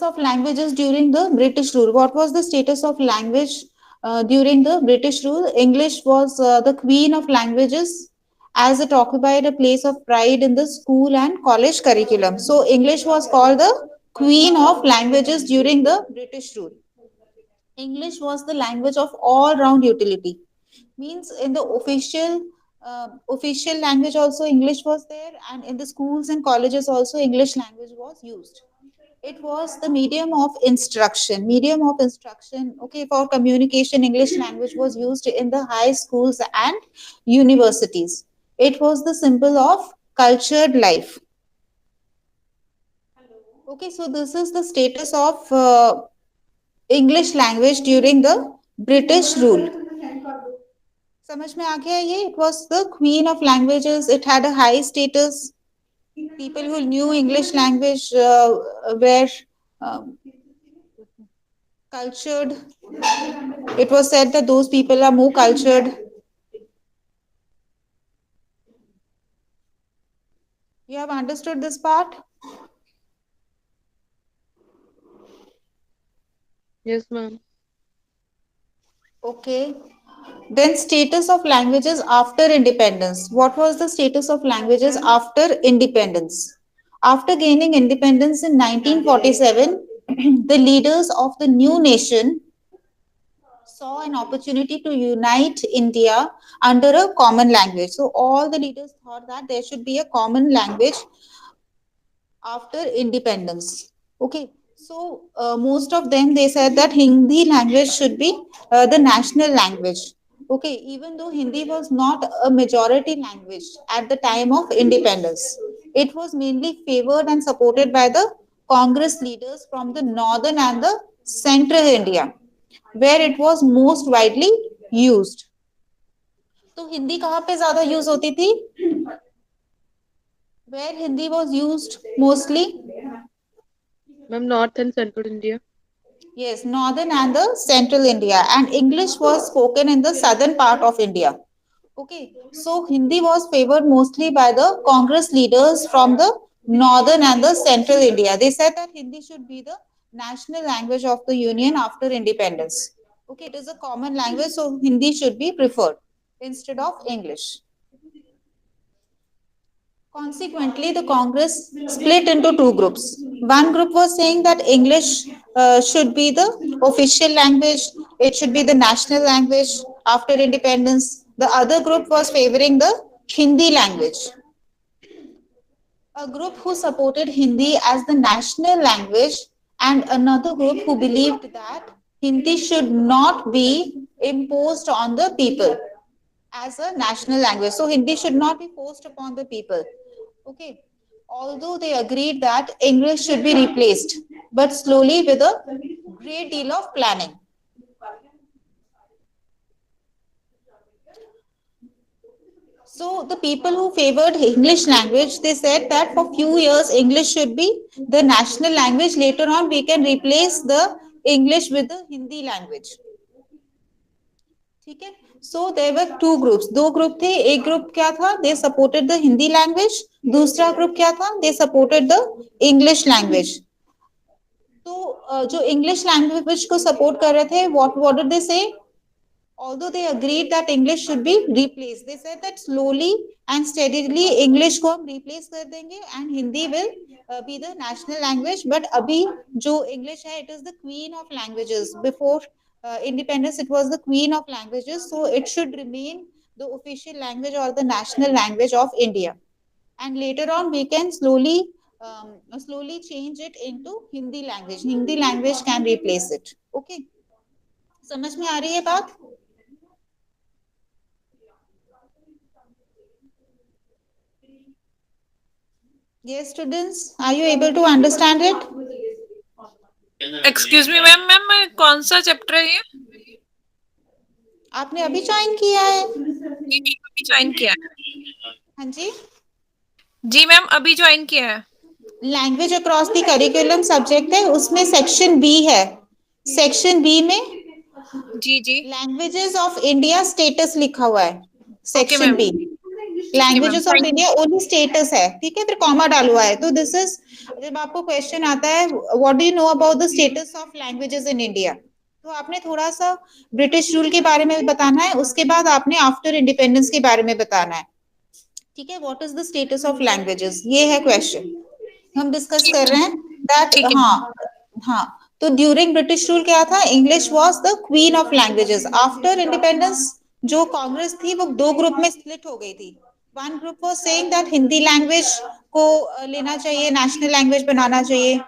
status of languages during the British rule. What was the status of language during the British rule? English was the queen of languages as it occupied a place of pride in the school and college curriculum. So, English was called the queen of languages during the British rule. English was the language of all round utility. Means in the official language also English was there, and in the schools and colleges also English language was used. It was the medium of instruction, okay, for communication. English language was used in the high schools and universities. It was the symbol of cultured life. Okay, so this is the status of English language during the British rule. समझ में आ गया ये? It was the queen of languages. It had a high status. People who knew English language were um, cultured. It was said that those people are more cultured. You have understood this part? Yes, ma'am. Okay. Then status of languages after independence. What was the status of languages after independence? After gaining independence in 1947, the leaders of the new nation saw an opportunity to unite India under a common language. So all the leaders thought that there should be a common language after independence. Okay, so most of them, they said that Hindi language should be the national language. Okay, even though Hindi was not a majority language at the time of independence, it was mainly favored and supported by the Congress leaders from the northern and the central India, where it was most widely used. तो हिंदी कहाँ पे ज्यादा use होती थी? Where Hindi was used mostly? Ma'am, North and Central India. Yes, northern and the central India, and English was spoken in the southern part of India. Okay, so Hindi was favored mostly by the Congress leaders from the northern and the central India. They said that Hindi should be the national language of the Union after independence. Okay, it is a common language, so Hindi should be preferred instead of English. Consequently, the Congress split into two groups. One group was saying that English should be the official language, it should be the national language after independence. The other group was favoring the Hindi language. A group who supported Hindi as the national language, and another group who believed that Hindi should not be imposed on the people as a national language. So Hindi should not be forced upon the people. Okay. Although they agreed that English should be replaced, but slowly with a great deal of planning. So the people who favored English language, they said that for few years English should be the national language. Later on, we can replace the English with the Hindi language. ठीक है. So there were two groups. दो group थे. एक group क्या था? They supported the Hindi language. दूसरा group क्या था? They supported the English language. तो जो English language को support कर रहे थे, what did they say? Although they agreed that English should be replaced, they said that slowly and steadily English को हम replace कर देंगे and Hindi will be the national language. But अभी जो English है, it is the queen of languages. Before independence, it was the queen of languages, so it should remain the official language or the national language of India. And later on, we can slowly change it into Hindi language. Hindi language can replace it. Okay, समझ में आ रही है बात? Yes, students, are you able to understand it? Excuse me ma'am, मैं कौन सा chapter है ये? आपने अभी ज्वाइन किया है? अभी ज्वाइन किया है. हाँ जी. जी मैम, अभी ज्वाइन किया है. Language across the curriculum subject है, उसमें सेक्शन बी है. सेक्शन बी में जी जी लैंग्वेजेस ऑफ इंडिया स्टेटस लिखा हुआ है. Section B. जी ma'am, languages of thank you. India only status है, ठीक है, फिर कॉमा डाला हुआ है। तो दिस इज, जब आपको क्वेश्चन आता है what do you know about the status of languages in India, तो आपने थोड़ा सा ब्रिटिश रूल के बारे में बताना है, उसके बाद आपने आफ्टर इंडिपेंडेंस के बारे में बताना है, ठीक है। What is the status of languages, ये है क्वेश्चन हम डिस्कस ठीक कर है, रहे हैं। दैट, ठीक है हाँ, मैम। हाँ। तो ड्यूरिंग ब्रिटिश रूल क्या था, English was the queen of languages. After independence जो कांग्रेस थी वो दो ग्रुप में स्प्लिट हो गई थी। One group was saying that Hindi language को लेना चाहिए, नेशनल लैंग्वेज बनाना चाहिए।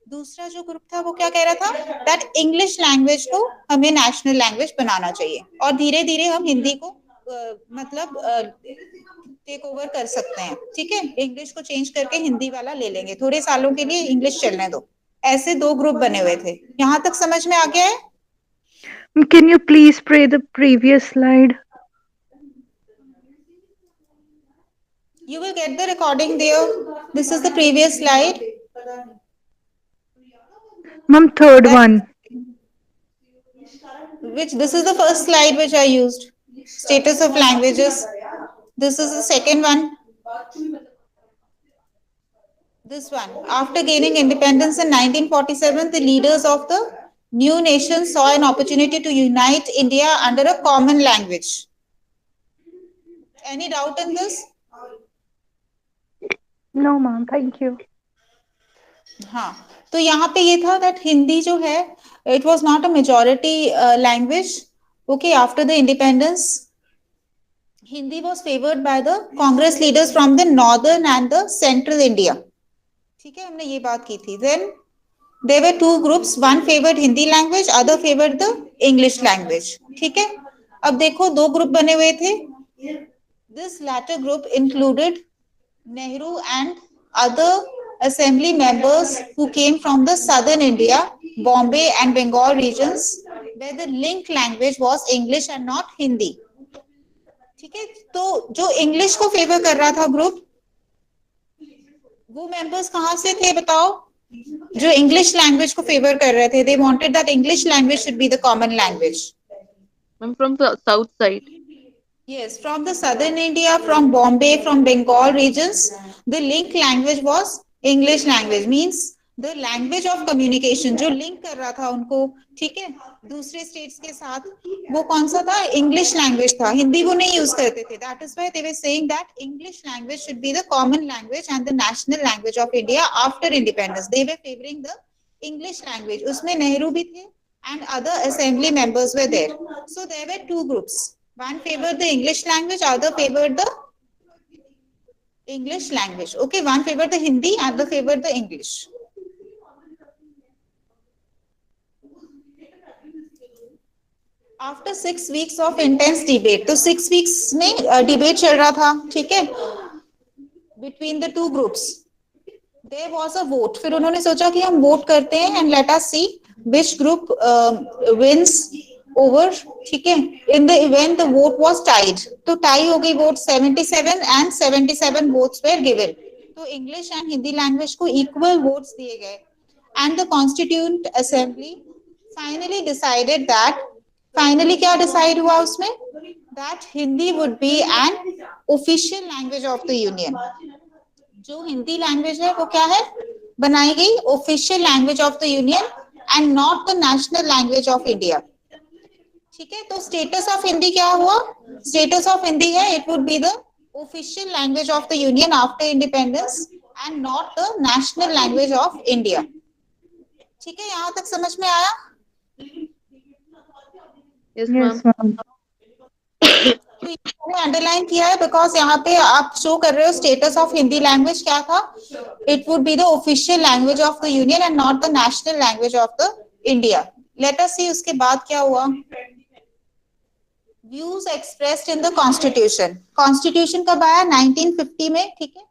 दूसरा जो ग्रुप था वो क्या कह रहा था, दैट इंग्लिश लैंग्वेज को हमें नेशनल लैंग्वेज बनाना चाहिए, और धीरे धीरे हम हिंदी को मतलब टेक ओवर कर सकते हैं, ठीक है, इंग्लिश को चेंज करके हिंदी वाला ले लेंगे, थोड़े सालों के लिए इंग्लिश चलने दो। ऐसे दो ग्रुप बने हुए थे। यहाँ तक समझ में आ गया है? Can you please play the previous slide? You will get the recording there. This is the previous slide. Ma'am, third That one. which this is the first slide which I used. Status of languages. This is the second one. This one. After gaining independence in 1947, the leaders of the new nation saw an opportunity to unite India under a common language. Any doubt in this? No, ma'am. Thank you. हाँ, तो यहाँ पे ये था that Hindi जो है it was not a majority language. Okay, after the independence Hindi was favoured by the Congress leaders from the northern and the central India, ठीक है, हमने ये बात की थी। Then there were two groups, one favoured Hindi language, other favoured the English language, ठीक है। अब देखो दो ग्रुप बने हुए थे। This latter group included Nehru and other assembly members who came from the southern India, Bombay and Bengal regions, where the link language was English and not Hindi, ठीक है। तो जो इंग्लिश को फेवर कर रहा था ग्रुप, वो members कहाँ से थे बताओ? जो इंग्लिश लैंग्वेज को फेवर कर रहे थे, they wanted that English language should be the common language. Ma'am, from the south side. Yes, from the southern India, from Bombay, from Bengal regions, the link language was English language, means the language of communication, जो link कर रहा था उनको, ठीक है, दूसरे states के साथ, वो कौन सा था? English language था, हिंदी वो नहीं use करते थे। That is why they were saying that English language should be the common language and the national language of India after independence. They were favoring the English language. उसमें नेहरू भी थे and other assembly members were there. So there were two groups. One favored the English language, other favored the English language. Okay, one favored the Hindi, other favored the English. After 6 weeks of intense debate, तो 6 weeks में debate चल रहा था, ठीक है, between the two groups. There was a vote. फिर उन्होंने सोचा कि हम वोट करते हैं and let us see which group wins over, ठीक है। In the event the vote was tied. तो टाई हो गई vote, 77 and 77 votes were given. तो इंग्लिश एंड हिंदी लैंग्वेज को इक्वल वोट्स दिए गए and the constituent assembly finally decided that, finally क्या डिसाइड हुआ उसमें? That Hindi would be an official language of the union. जो हिंदी लैंग्वेज है वो क्या है, बनाई गई official language of the union and not the national language of India, ठीक है। तो स्टेटस ऑफ हिंदी क्या हुआ? स्टेटस ऑफ हिंदी है it would be the official language of the union after independence and not the national language of India, ठीक है। यहाँ तक समझ में आया? Yes, Yes, ma'am. ma'am. तो अंडरलाइन किया है बिकॉज यहाँ पे आप शो कर रहे हो स्टेटस ऑफ हिंदी लैंग्वेज क्या था, it would be the official language of the union and not the national language of the India. Let us see उसके बाद क्या हुआ। Views expressed in the constitution, constitution कब आया? 1950 में, ठीक है।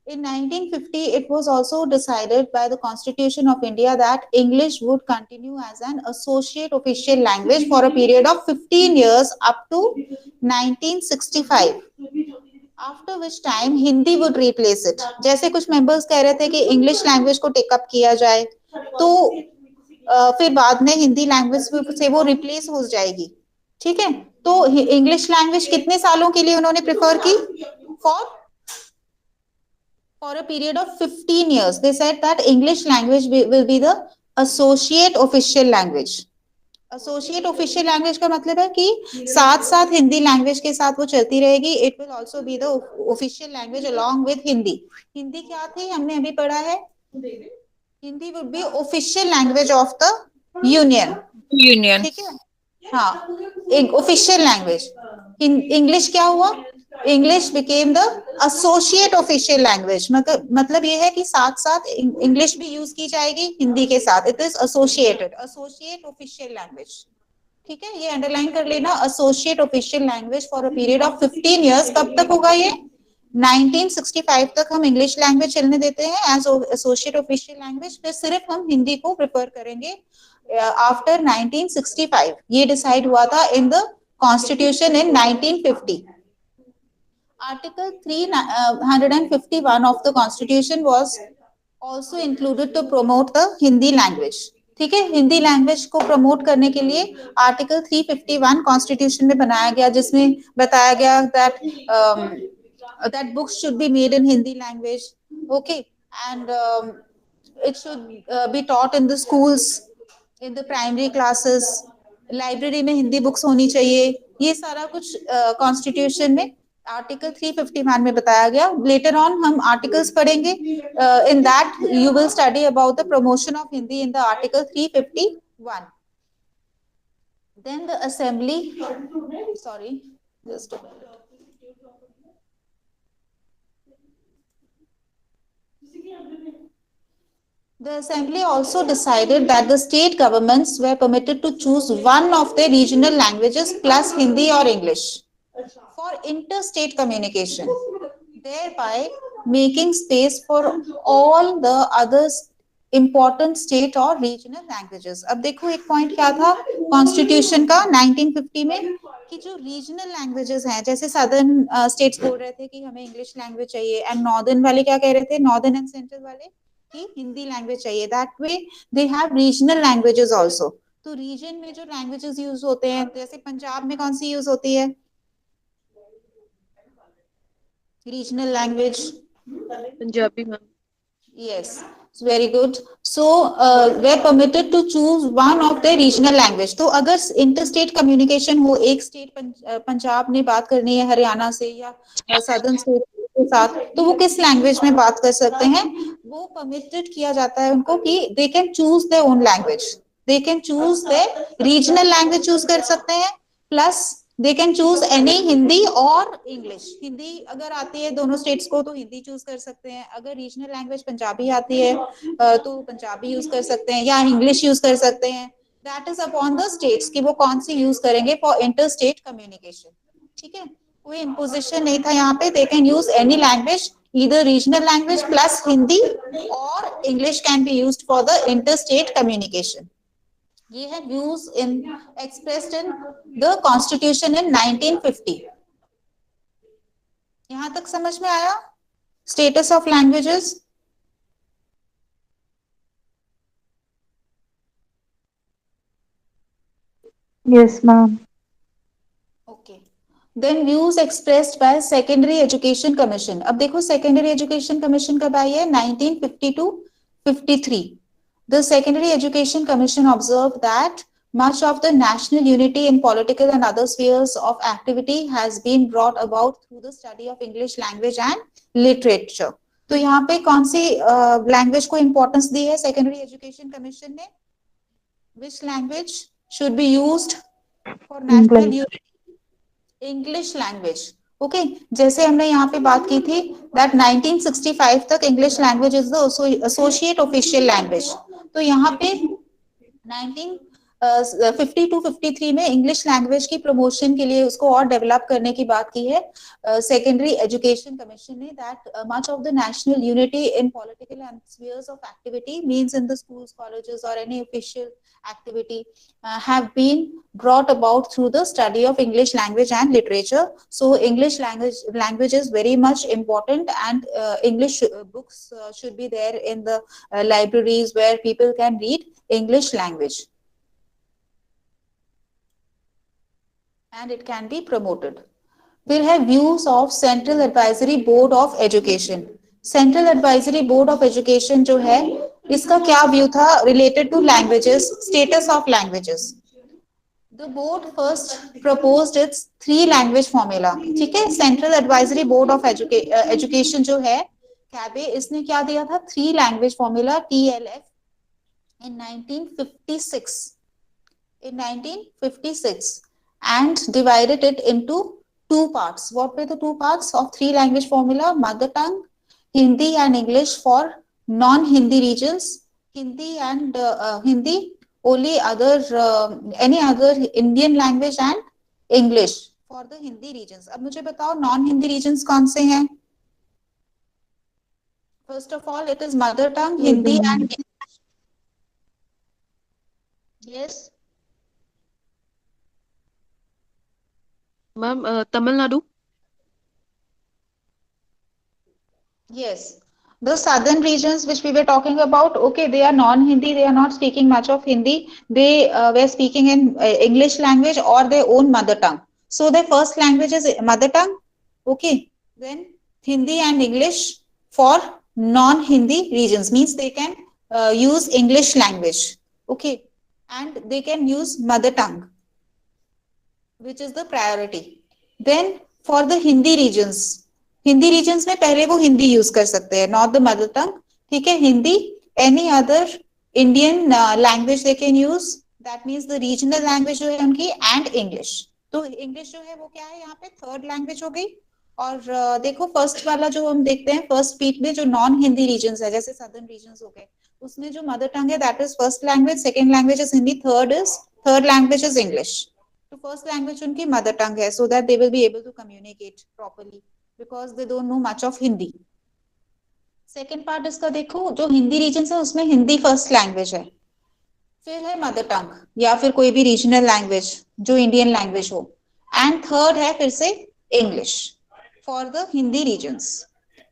In 1950, it was also decided by the Constitution of India that English would continue as an associate official language for a period of 15 years up to 1965. After which time Hindi would replace it. जैसे कुछ members कह रहे थे कि English language को take up किया जाए, तो फिर बाद में हिंदी लैंग्वेज से वो रिप्लेस हो जाएगी, ठीक है। तो इंग्लिश लैंग्वेज कितने सालों के लिए उन्होंने प्रेफर की? for a period of 15 years. They said that English language will be the associate official language. Associate official language का मतलब है कि साथ साथ हिंदी लैंग्वेज के साथ वो चलती रहेगी. It will also be the official language along with Hindi. Hindi क्या थी हमने अभी पढ़ा है, Hindi would be official language of the union. Union. ठीक है, हाँ, एक ऑफिशियल लैंग्वेज. इंग्लिश क्या हुआ, English became the associate official language. मतलब ये है कि साथ साथ इंग्लिश भी यूज की जाएगी हिंदी के साथ. It is associated, associate official language. ठीक है, ये अंडरलाइन कर लेना, associate official language for a period of 15 years. कब तक होगा ये, 1965 तक हम इंग्लिश लैंग्वेज चलने देते हैं एज एसोसिएट ऑफिशियल लैंग्वेज. फिर सिर्फ हम हिंदी को प्रिफर करेंगे आफ्टर 1965. ये डिसाइड हुआ था इन the constitution in 1950. Article 351 of the Constitution was also included to promote the Hindi language. ठीक है, हिंदी लैंग्वेज को प्रमोट करने के लिए आर्टिकल 351 कॉन्स्टिट्यूशन में बनाया गया, जिसमें बताया गया that books should be made in Hindi language. Okay, and it should be taught in the schools, in the primary classes. Library में हिंदी बुक्स होनी चाहिए. ये सारा कुछ कॉन्स्टिट्यूशन में आर्टिकल 351 में बताया गया. लेटर ऑन हम आर्टिकल्स पढ़ेंगे. In that you will study about the promotion of Hindi in the article 351. Then the assembly, sorry just a minute. The assembly also decided that the state governments were permitted to choose one of their regional languages plus Hindi or English for interstate communication, thereby making space for all the other important state or regional languages. अब देखो एक point क्या था constitution का 1950 में, कि जो regional languages हैं, जैसे सदर्न स्टेट्स बोल रहे थे कि हमें इंग्लिश लैंग्वेज चाहिए, एंड नॉर्दर्न वाले क्या कह रहे थे, नॉर्दर्न एंड सेंट्रल वाले कि हिंदी लैंग्वेज चाहिए. That way they have regional languages also. तो रीजन में जो लैंग्वेजेस यूज होते हैं, जैसे पंजाब में कौन सी यूज होती है, regional language Punjabi ma'am. yes, very good. So we're permitted to choose one of the regional language. तो अगर interstate communication हो, एक स्टेट पंजाब ने बात करनी है हरियाणा से या सदर्न स्टेट के साथ, तो वो किस लैंग्वेज में बात कर सकते हैं, वो परमिटेड किया जाता है उनको कि they can choose their own language. They can choose there regional language choose कर सकते हैं, plus they can choose any Hindi और इंग्लिश. हिंदी अगर आती है दोनों स्टेट्स को तो हिंदी चूज कर सकते हैं. अगर रीजनल लैंग्वेज पंजाबी आती है तो पंजाबी यूज कर सकते हैं या इंग्लिश यूज कर सकते हैं. That is upon the states कि वो कौन सी यूज करेंगे फॉर इंटर स्टेट कम्युनिकेशन. ठीक है, कोई इम्पोजिशन नहीं था यहाँ पे. They can use any language, either regional language plus Hindi or English can be used for the interstate communication. ये है views in expressed in the constitution in 1950. यहां तक समझ में आया status of languages? Yes, ma'am. Okay. Then views expressed by secondary education commission. अब देखो secondary education commission कब आई है, 1952-53. The Secondary Education Commission observed that much of the national unity in political and other spheres of activity has been brought about through the study of English language and literature. तो यहाँ पे कौन सी language को importance दी है secondary education commission ने? Which language should be used for national English. unity? English language. Okay, जैसे हमने यहाँ पे बात की थी दैट 1965 तक English language is the associate official language. तो यहाँ पे 1952-53 में इंग्लिश लैंग्वेज की प्रमोशन के लिए उसको और डेवलप करने की बात की है सेकेंडरी एजुकेशन कमीशन ने. That much of the national unity in political and spheres of activity means in the schools, colleges और any official activity have been brought about through the study of English language and literature. So English language is very much important, and English books should be there in the libraries where people can read English language, and it can be promoted. फिर है views of central advisory board of education. Central advisory board of education जो है, इसका क्या view था related to languages, status of languages. The board first proposed it's three language formula. ठीक है, central advisory board of education जो है कैबे, इसने क्या दिया था, three language formula TLF in 1956, in 1956, and divided it into two parts. What were the two parts of three language formula? Mother tongue, Hindi and English for non-Hindi regions, Hindi and Hindi only other any other Indian language, and English for the Hindi regions. अब मुझे बताओ non Hindi regions कौन से हैं? First of all, it is mother tongue, Hindi and yes. Ma'am Tamil Nadu. Yes, the southern regions which we were talking about, okay, they are non-Hindi, they are not speaking much of Hindi. They were speaking in English language or their own mother tongue. So their first language is mother tongue, okay. Then Hindi and English for non-Hindi regions, means they can use English language, okay, and they can use mother tongue, which is the priority. Then for the Hindi regions, Hindi regions में पहले वो Hindi use कर सकते हैं, not the mother tongue. ठीक है, Hindi, any other Indian language they can use, that means the regional language जो है उनकी, एंड इंग्लिश। तो इंग्लिश जो है वो क्या है यहाँ पे, थर्ड लैंग्वेज हो गई। और देखो फर्स्ट वाला जो हम देखते हैं फर्स्ट स्पीच में, जो नॉन हिंदी रीजन्स है जैसे सदर्न रीजन्स हो गए, उसमें जो मदर टंग है that is first language, second language is Hindi, third language is English. तो फर्स्ट लैंग्वेज उनकी मदर टंग है, so that they will be able to communicate properly because they don't know much of Hindi. Second part इसका देखो, जो Hindi reason है उसमें Hindi first language है, फिर है मदर टंग या फिर कोई भी रीजनल लैंग्वेज जो इंडियन लैंग्वेज हो, एंड थर्ड है फिर से English for the Hindi regions.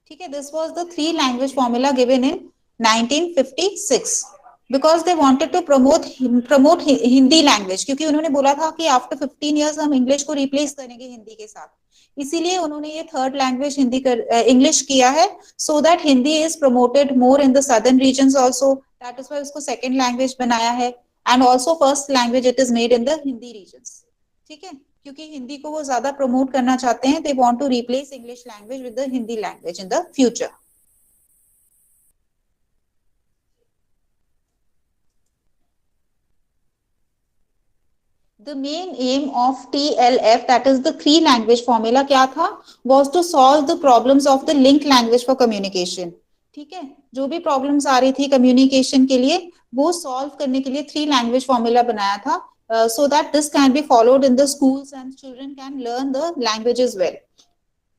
ठीक है, this was the three language formula given in 1956 because they wanted to promote Hindi language, क्योंकि उन्होंने बोला था कि आफ्टर 15 इयर्स हम इंग्लिश को रिप्लेस करेंगे हिंदी के साथ, इसीलिए उन्होंने ये थर्ड लैंग्वेज हिंदी कर इंग्लिश किया है, so that Hindi is promoted more in the southern regions also, that is why उसको सेकंड लैंग्वेज बनाया है, and also first language it is made in the Hindi regions. ठीक है, क्योंकि हिंदी को वो ज्यादा प्रमोट करना चाहते हैं, they want to replace English language with the Hindi language in the future. The main aim of TLF, that is the three language formula, क्या था, was to solve the problems of the link language for communication। ठीक है, जो भी problems आ रही थी communication के लिए, वो सॉल्व करने के लिए थ्री लैंग्वेज फॉर्मूला बनाया था, so that this can be followed in the schools and children can learn the languages well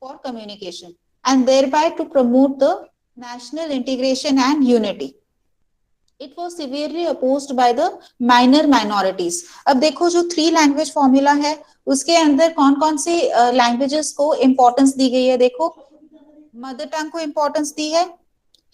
for communication and thereby to promote the national integration and unity। It was severely opposed by the minor minorities। अब देखो जो three language formula है उसके अंदर कौन कौन सी languages को importance दी गई है, देखो मदर टंग को इंपॉर्टेंस दी है,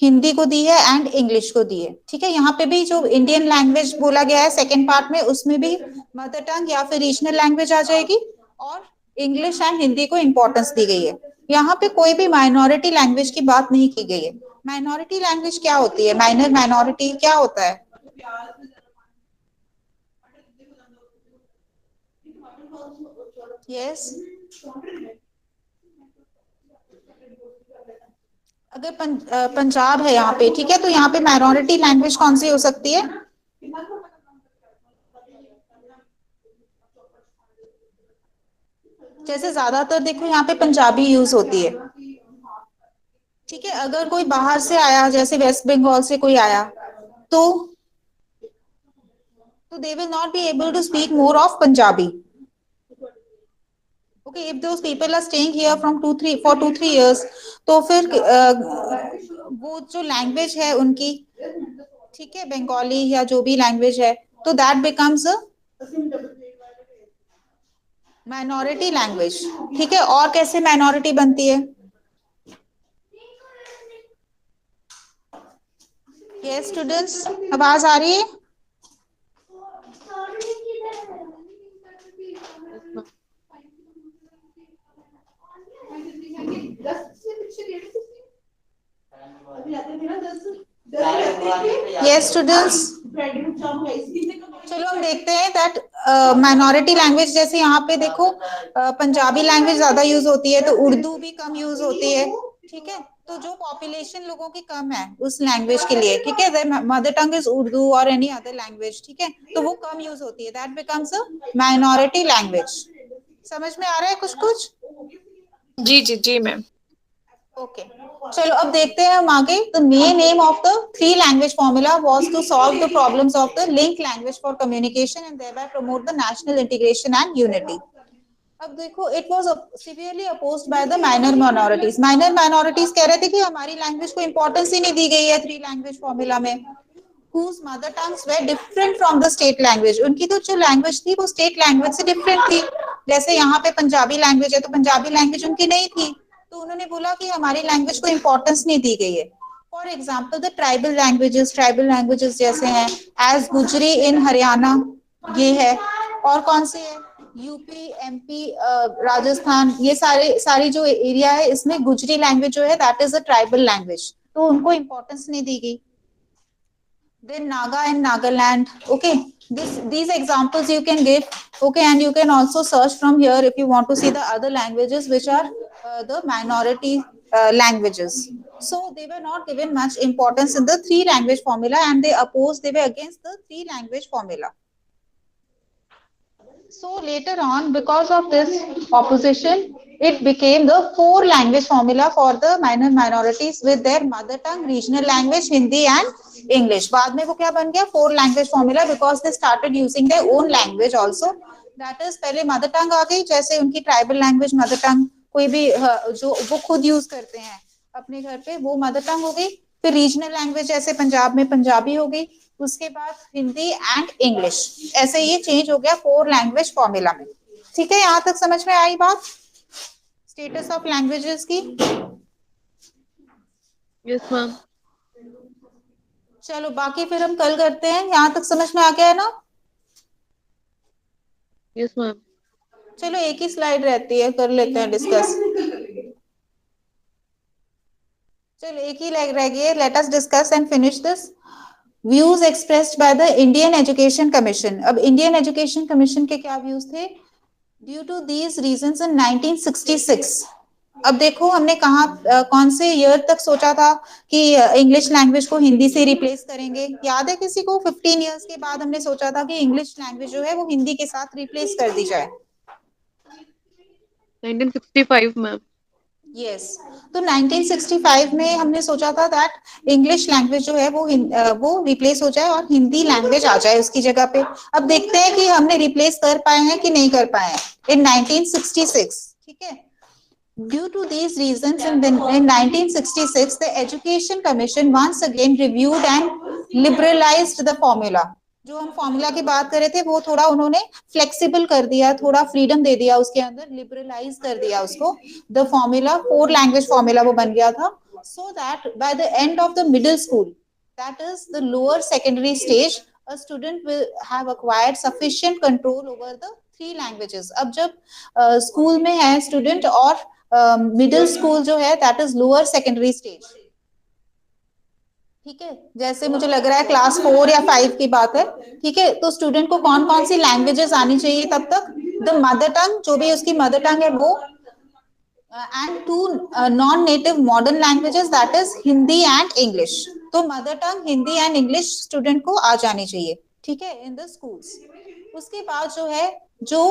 हिंदी को दी है, एंड इंग्लिश को दी है। ठीक है, यहाँ पे भी जो इंडियन लैंग्वेज बोला गया है सेकेंड पार्ट में, उसमें भी मदर टंग या फिर रीजनल लैंग्वेज आ जाएगी, और इंग्लिश एंड हिंदी को इंपॉर्टेंस दी गई है। यहाँ पे कोई भी माइनॉरिटी लैंग्वेज की बात नहीं की गई है। माइनॉरिटी लैंग्वेज क्या होती है, माइनर माइनॉरिटी क्या होता है? यस, अगर पंजाब है यहाँ पे, ठीक है, तो यहाँ पे माइनॉरिटी लैंग्वेज कौन सी हो सकती है? जैसे ज्यादातर देखो यहाँ पे पंजाबी यूज होती है। ठीक है, अगर कोई बाहर से आया, जैसे वेस्ट बंगाल से कोई आया, तो they will not be able to speak more of Punjabi। Okay, if those people are staying here from 2-3 तो फिर वो जो लैंग्वेज है उनकी, ठीक है, बंगाली या जो भी लैंग्वेज है, तो that becomes a minority language. ठीक है, और कैसे माइनॉरिटी बनती है? यस स्टूडेंट्स, आवाज आ रही है? स्टूडेंट्स, चलो हम देखते हैं दैट माइनॉरिटी लैंग्वेज, जैसे यहाँ पे देखो पंजाबी लैंग्वेज ज्यादा यूज होती है, तो उर्दू भी कम यूज होती है, ठीक है। तो जो पॉपुलेशन लोगों की कम है उस लैंग्वेज के लिए, ठीक है, मदर टंग इज उर्दू और एनी अदर लैंग्वेज, ठीक है, तो वो कम यूज होती है, that becomes a minority language. समझ में आ रहा है कुछ कुछ? जी जी जी मैम। ओके, चलो अब देखते हैं हम आगे। The main aim of the three language formula was to solve the problems of the link language for communication and thereby promote the national integration and unity. अब देखो, it was severely opposed by the minor minorities. Minor minorities कह रहे थे कि हमारी language को importance ही नहीं दी गई है थ्री लैंग्वेज फॉर्मूला में। whose mother tongues were different from the state language, उनकी तो जो लैंग्वेज थी वो स्टेट लैंग्वेज से डिफरेंट थी। जैसे यहाँ पे पंजाबी लैंग्वेज है, तो पंजाबी लैंग्वेज उनकी नहीं थी, तो उन्होंने बोला कि हमारी लैंग्वेज को इंपॉर्टेंस नहीं दी गई है। For example the tribal languages जैसे हैं एज गुजरी इन हरियाणा, ये है, और कौन सी है, यूपी, एमपी, राजस्थान, ये सारी जो एरिया है इसमें गुजरी लैंग्वेज जो है that is a tribal language, तो उनको इंपॉर्टेंस नहीं दी गई। Then Naga and Nagaland. Okay, these examples you can give. Okay, and you can also search from here if you want to see the other languages which are the minority languages. So they were not given much importance in the three language formula, and they were against the three language formula. So later on, because of this opposition, it became the four language formula for the minorities with their mother tongue, regional language, Hindi and English. बाद में वो क्या बन गया, four language formula, because they started using their own language also. That is, पहले mother tongue आ गई, जैसे उनकी tribal language mother tongue, कोई भी जो वो खुद यूज करते हैं अपने घर पे, वो मदर टंग हो गई। फिर रीजनल लैंग्वेज जैसे पंजाब में पंजाबी हो गई, उसके बाद हिंदी एंड इंग्लिश, ऐसे ये चेंज हो गया फोर लैंग्वेज फॉर्मूला में। ठीक है, यहां तक समझ में आई बात स्टेटस ऑफ लैंग्वेजेस की? Yes ma'am. चलो बाकी फिर हम कल करते हैं, यहां तक समझ में आ गया है ना? Yes ma'am. चलो एक ही स्लाइड रहती है, कर लेते हैं डिस्कस। चलो एक ही रह गई है, let us discuss and finish this. Views expressed by the Indian education commission. अब इंडियन एजुकेशन कमीशन के क्या व्यूज थे? ड्यू टू दीज रीजंस इन 1966। अब देखो हमने कहा कौन से ईयर तक सोचा था कि इंग्लिश लैंग्वेज को हिंदी से रिप्लेस करेंगे? याद है किसी को? 15 इयर्स के बाद हमने सोचा था कि इंग्लिश लैंग्वेज जो है वो हिंदी के साथ रिप्लेस कर दी जाए। 1965 मैम। यस, तो 1965 में हमने सोचा था दैट इंग्लिश लैंग्वेज जो है वो रिप्लेस हो जाए और हिंदी लैंग्वेज आ जाए उसकी जगह पे। अब देखते हैं कि हमने रिप्लेस कर पाए हैं कि नहीं कर पाए हैं इन 1966। ठीक है, due to these reasons in 1966 the education commission once again reviewed and liberalized the formula। जो हम फॉर्मूला की बात कर रहे थे वो थोड़ा उन्होंने फ्लेक्सिबल कर दिया, थोड़ा फ्रीडम दे दिया उसके अंदर, लिबरलाइज कर दिया उसको। The formula four language formula वो बन गया था, so that by the end of the middle school, that is the lower secondary stage, a student will have acquired sufficient control over the three languages। अब जब school में है student और middle school जो है that is lower secondary stage. ठीक है, जैसे मुझे लग रहा है क्लास 4 या 5 की बात है। ठीक है, तो स्टूडेंट को कौन कौन सी लैंग्वेजेस आनी चाहिए तब तक? द मदर टंग, जो भी उसकी मदर टंग है वो, and two non native modern languages that is Hindi and English. तो mother tongue, Hindi and English student को आ जानी चाहिए, ठीक है, इन द स्कूल्स। उसके बाद जो है जो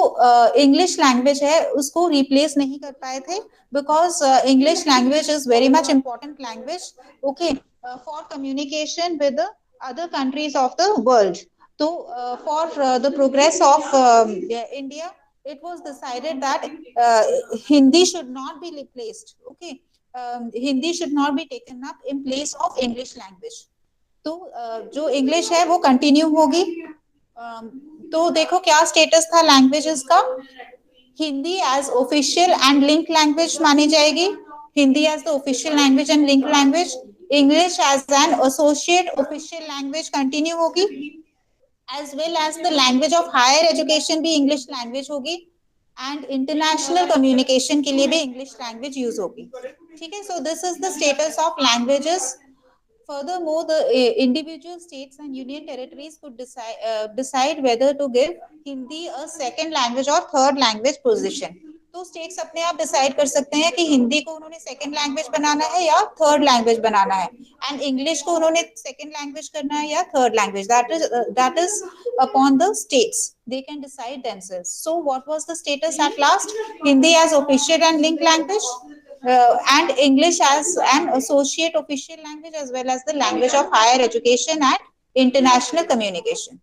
इंग्लिश लैंग्वेज है उसको रिप्लेस नहीं कर पाए थे, because English language is very much important language, okay, for communication with other countries of the world. तो for the progress of India it was decided that Hindi should not be replaced, okay, Hindi should not be taken up in place of English language। तो जो English है वो continue होगी। तो देखो क्या status था लैंग्वेजेस का? Hindi as official and link language मानी जाएगी, Hindi as the official language and link language. English as an associate official language continue होगी, as well as the language of higher education भी English language होगी, and international communication के लिए भी English language use होगी। ठीक है, so this is the status of languages Furthermore, the individual states and union territories could decide whether to give Hindi a second language or third language position. तो states अपने आप decide कर सकते हैं कि हिंदी को उन्होंने सेकंड लैंग्वेज बनाना है या थर्ड लैंग्वेज बनाना है, एंड इंग्लिश को उन्होंने सेकंड लैंग्वेज करना है या third language. That is upon the states. They can decide themselves. So what was the status at last? Hindi as official and linked language, and English as an associate official language, as well as the language of higher education and international communication.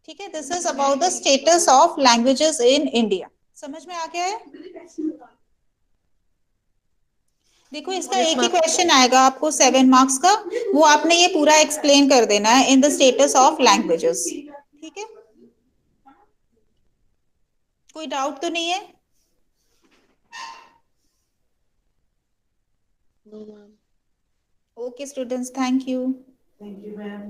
ठीक है, this is about the status of languages in India. समझ में आ गया है? देखो इसका एक ही question आएगा आपको 7 मार्क्स का, वो आपने ये पूरा एक्सप्लेन कर देना है in the status of languages. ठीक है, कोई डाउट तो नहीं है? No, ma'am. Okay students, thank you. Thank you, ma'am.